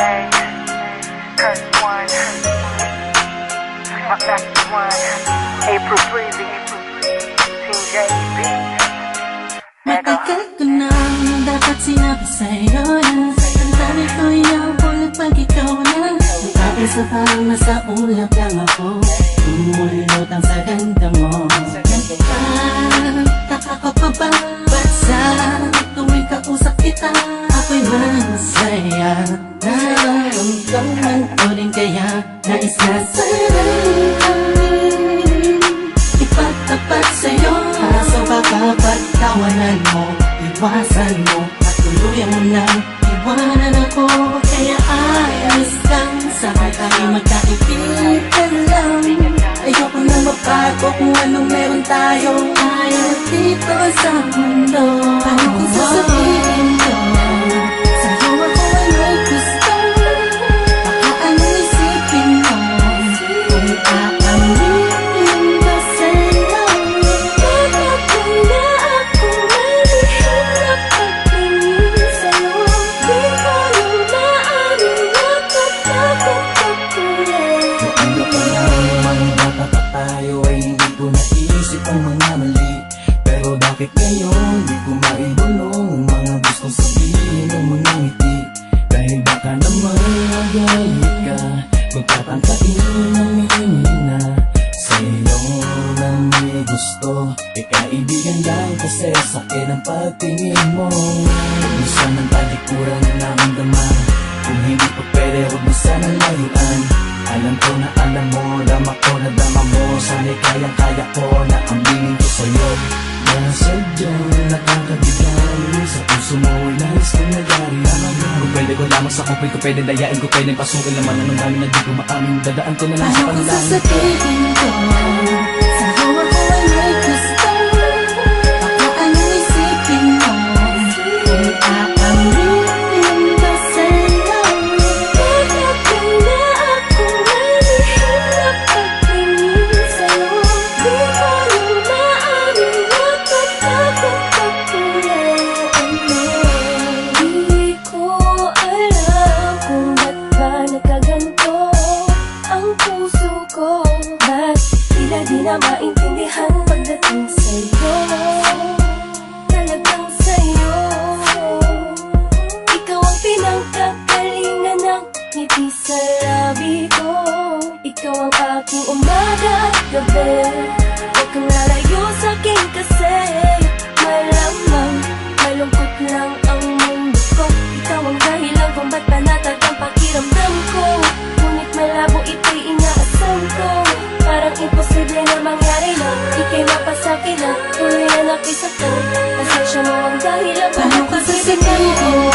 May, Curse One, Macaki One, April Breezy, Team JB. Matagal ko nang dapat sinabi sa'yo na ang dami ko inahulog pag ikaw na nagkakisa parang nasa ulap lang ako. Umulot ang sa ganda mo. Taka ka pa ba? Ba't sa tuwing kausap kita ako'y masaya? Nararamdaman ko rin kaya nais na sa'yo ipatapat sa'yo. Kaso baka pagtawanan mo, iwasan mo at tuluyan mo lang iwanan ako. Kaya ayos lang, sana tayo magkaibigan lang. Ayoko na mabago kung anong meron tayo. Ayaw dito sa mundo. Paano kung sasabihin ko sa'yo ako ay may gusto? Baka anong isipin mo kung aaminin ba sa'yo? Bakit na ako may hirap pagtingin sa'yo? Di ko nung maaaring natatakot ako rin. Ano pa naman bata pa tayo ay hindi ko naisip ang mga mali. Pero bakit ngayon di ko maibulong ang mga gustong sabihin ng mga ngiti? Dahil baka naman magalit ka, magtatangkain ang hihina sa'yo na may gusto. Kaibigan lang kasi sakit ang pagtingin mo. Minsan ang talikuran na naramdama. Kung hindi pa pwede, huwag mo sana layuan. Alam ko na alam mo, dama ko na dama mo. Sana'y kayang-kaya ko na aminin ko sa'yo na sadyang nakakabigan. Sa puso mo ay nais kong nagari. Kung pwede ko lamang sa kupil ko, pwede dayain ko, pwede pasukin naman anong dami na di ko maamin. Dadaan ko na lang sa Paano kung panalangin. sasabihin ko sa'yo ako ay may gusto? Baka anong isipin mo kung aaminin ba sa'yo? Bakit na ako may hirap pagtingin sa'yo? Di ko nung maaaring natatakot ako rin. Di ko alam kung ba't ba nagkaganto ang puso ko. Ba't tila di na maintindihan pagdating sa'yo? Talagang sa'yo ikaw ang pinagkakalingan ng ngiti sa labi ko. Ikaw ang aking umaga at gabi. Huwag kang lalayo sa'kin kasi malamang malungkot lang ang mundo ko. Ikaw ang dahilan kung ba't panatag ang pakiramdam ko. Ngunit malabo ito'y inaasam ko. Parang imposible na mangyari na ika'y mapasakin na tuloy na nakisaktan. Pasensya mo ang dahilan. Paano ka sasabihin